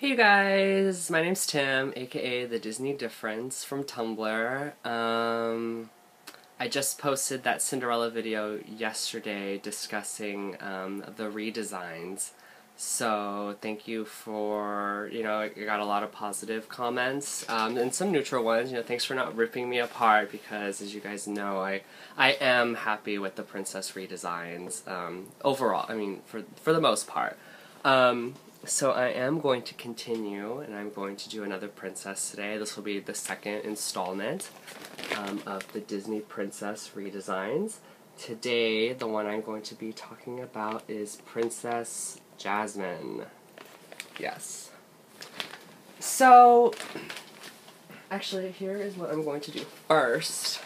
Hey you guys, my name's Tim, aka The Disney Difference from Tumblr. I just posted that Cinderella video yesterday discussing the redesigns. So thank you for, I got a lot of positive comments and some neutral ones. Thanks for not ripping me apart because, as you guys know, I am happy with the princess redesigns overall. I mean, for the most part. So I am going to continue, and I'm going to do another princess today. This will be the second installment of the Disney Princess redesigns. Today, the one I'm going to be talking about is Princess Jasmine. Yes. So, actually, here is what I'm going to do first.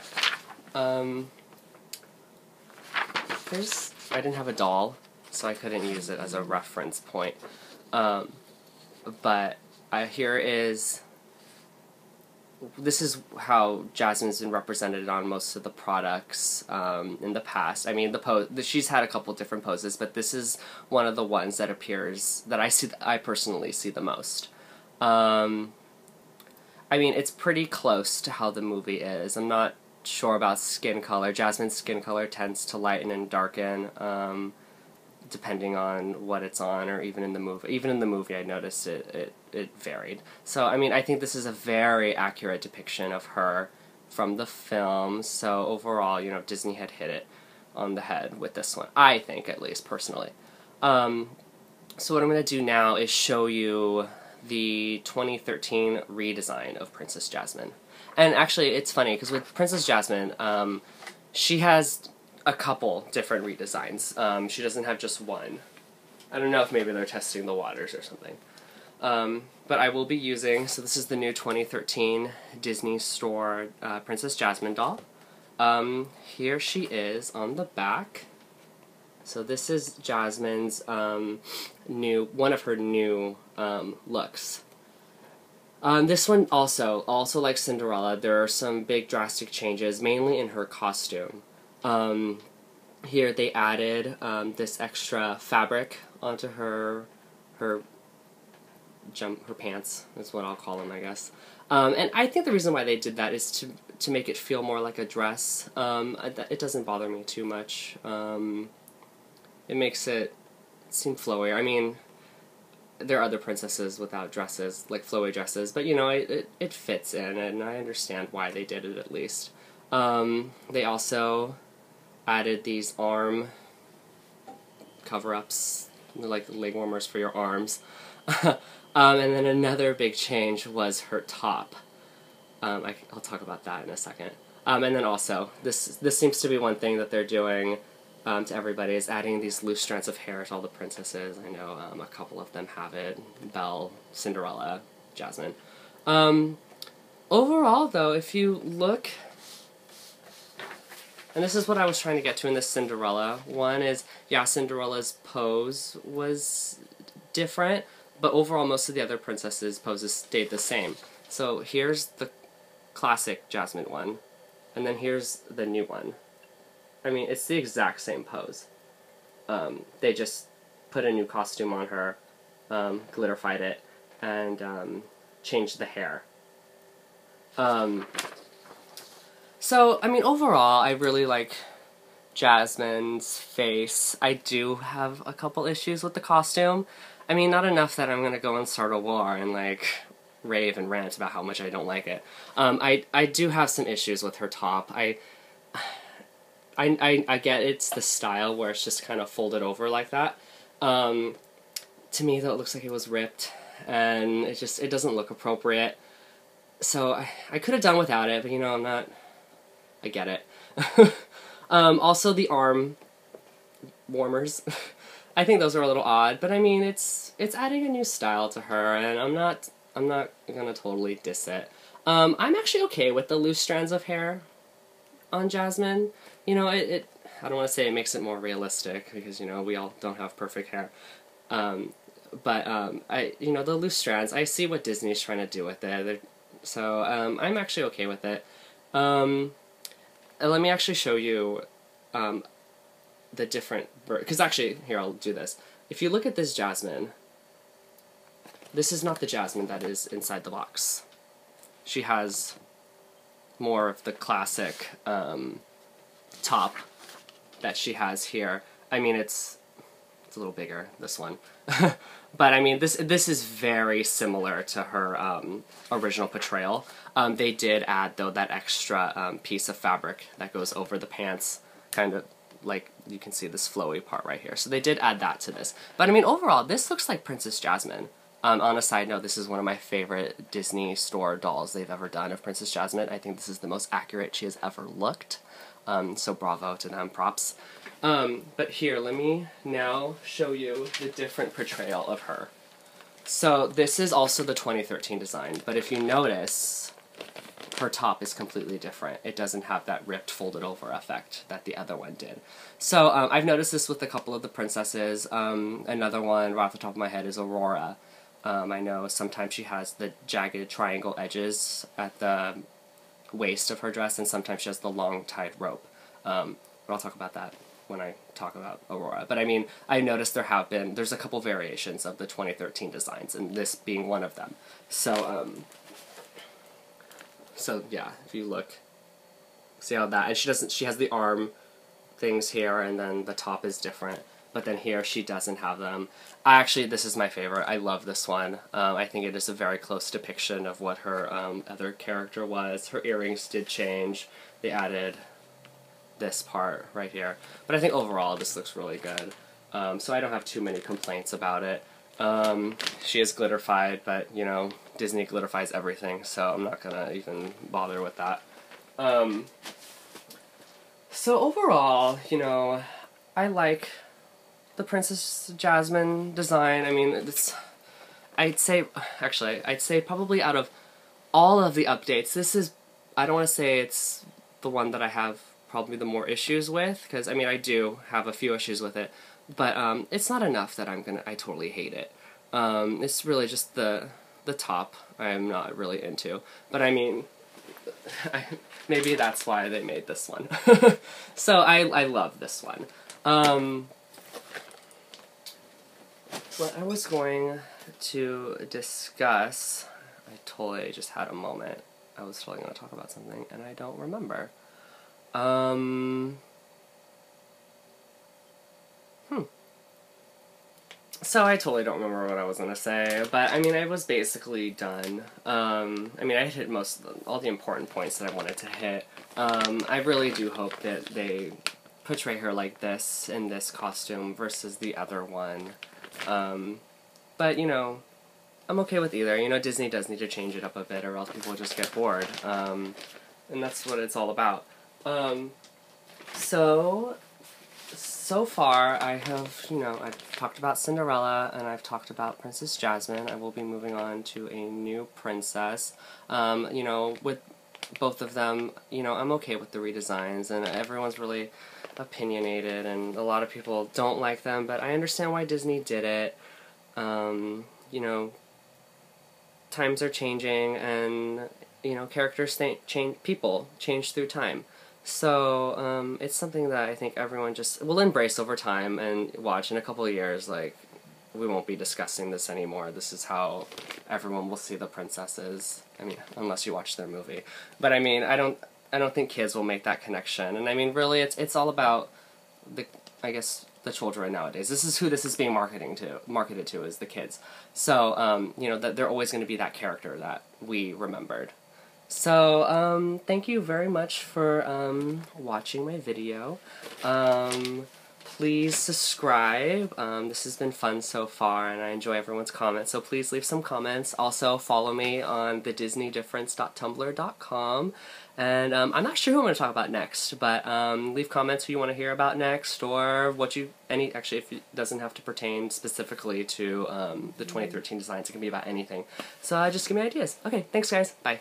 I didn't have a doll, so I couldn't use it as a reference point. But this is how Jasmine's been represented on most of the products in the past. I mean, she's had a couple different poses, but this is one of the ones that appears that I personally see the most. I mean, it's pretty close to how the movie is. I'm not sure about skin color. Jasmine's skin color tends to lighten and darken depending on what it's on, or even in the movie. Even in the movie, I noticed it varied. So, I mean, I think this is a very accurate depiction of her from the film. So, overall, Disney had hit it on the head with this one. I think, at least, personally. So what I'm going to do now is show you the 2013 redesign of Princess Jasmine. And actually, it's funny, because with Princess Jasmine, she has a couple different redesigns. She doesn't have just one. I don't know if maybe they're testing the waters or something. But I will be using, so this is the new 2013 Disney Store Princess Jasmine doll. Here she is on the back. So this is Jasmine's one of her new looks. This one also like Cinderella, there are some big drastic changes, mainly in her costume. Here they added this extra fabric onto her pants, is what I'll call them, I guess. And I think the reason why they did that is to make it feel more like a dress. It doesn't bother me too much. It makes it seem flowy. I mean, there are other princesses without dresses, like flowy dresses, but it fits in, and I understand why they did it at least. They also added these arm cover-ups, like leg warmers for your arms. And then another big change was her top. I'll talk about that in a second. And then also, this seems to be one thing that they're doing to everybody, is adding these loose strands of hair to all the princesses. I know a couple of them have it. Belle, Cinderella, Jasmine. Overall, though, if you look... And this is what I was trying to get to in this Cinderella one, is, yeah, Cinderella's pose was different, but overall most of the other princesses' poses stayed the same. So here's the classic Jasmine one, and then here's the new one. I mean, it's the exact same pose. They just put a new costume on her, glitterified it, and changed the hair. So, I mean, overall, I really like Jasmine's face. I do have a couple issues with the costume. I mean, not enough that I'm gonna go and start a war and, rave and rant about how much I don't like it. I do have some issues with her top. I get it's the style where it's just kind of folded over like that. To me, though, it looks like it was ripped, and it doesn't look appropriate. So, I could have done without it, but, I get it. Also, the arm warmers. I think those are a little odd, but I mean, it's adding a new style to her, and I'm not gonna totally diss it. I'm actually okay with the loose strands of hair on Jasmine. I don't want to say it makes it more realistic, because, we all don't have perfect hair. But the loose strands, I see what Disney's trying to do with it. So, I'm actually okay with it. Let me actually show you the different... Because actually, here, I'll do this. If you look at this Jasmine, this is not the Jasmine that is inside the box. She has more of the classic top that she has here. I mean, it's a little bigger, this one. But I mean, this is very similar to her original portrayal. They did add, though, that extra piece of fabric that goes over the pants, kind of like you can see this flowy part right here. So they did add that to this. But I mean, overall, this looks like Princess Jasmine. On a side note, this is one of my favorite Disney store dolls they've ever done of Princess Jasmine. I think this is the most accurate she has ever looked. So bravo to them, props. But here, let me now show you the different portrayal of her. So this is also the 2013 design, but if you notice, her top is completely different. It doesn't have that ripped, folded over effect that the other one did. So I've noticed this with a couple of the princesses. Another one right off the top of my head is Aurora. I know sometimes she has the jagged triangle edges at the waist of her dress, and sometimes she has the long tied rope. But I'll talk about that when I talk about Aurora. But I mean, I noticed there's a couple variations of the 2013 designs, and this being one of them. So, so yeah, if you look, see how that, and she has the arm things here, and then the top is different. But then here, she doesn't have them. Actually, this is my favorite. I love this one. I think it is a very close depiction of what her other character was. Her earrings did change. They added this part right here. But I think overall, this looks really good. So I don't have too many complaints about it. She is glitterified, but, you know, Disney glitterifies everything, so I'm not gonna even bother with that. So overall, you know, I like the Princess Jasmine design. I mean, I'd say probably out of all of the updates, this is, I don't want to say it's the one that I have probably the more issues with, because, I mean, I do have a few issues with it, but it's not enough that I totally hate it. It's really just the top I'm not really into, but I mean, maybe that's why they made this one. So I love this one. What I was going to discuss, I totally just had a moment. I was totally going to talk about something, and I don't remember. So I totally don't remember what I was going to say, but I mean, I was basically done. I mean, I hit all the important points that I wanted to hit. I really do hope that they portray her like this in this costume versus the other one. But, you know, I'm okay with either. You know, Disney does need to change it up a bit, or else people will just get bored. And that's what it's all about. So far, I have, you know, I've talked about Cinderella, and I've talked about Princess Jasmine. I will be moving on to a new princess. You know, with both of them, you know, I'm okay with the redesigns, and everyone's really opinionated, and a lot of people don't like them, but I understand why Disney did it. You know, times are changing, and, you know, characters people change through time. So, it's something that I think everyone just will embrace over time, and watch in a couple of years, like, we won't be discussing this anymore. This is how everyone will see the princesses. I mean, unless you watch their movie. But I mean, I don't think kids will make that connection. And I mean, really, it's all about I guess, the children nowadays. This is who this is being marketed to, is the kids. So, you know, that they're always going to be that character that we remembered. So, thank you very much for watching my video. Please subscribe. This has been fun so far, and I enjoy everyone's comments, so please leave some comments. Also, follow me on thedisneydifference.tumblr.com, and I'm not sure who I'm going to talk about next, but leave comments who you want to hear about next, or actually, if it doesn't have to pertain specifically to the 2013 designs, it can be about anything. So just give me ideas. Okay, thanks guys, bye.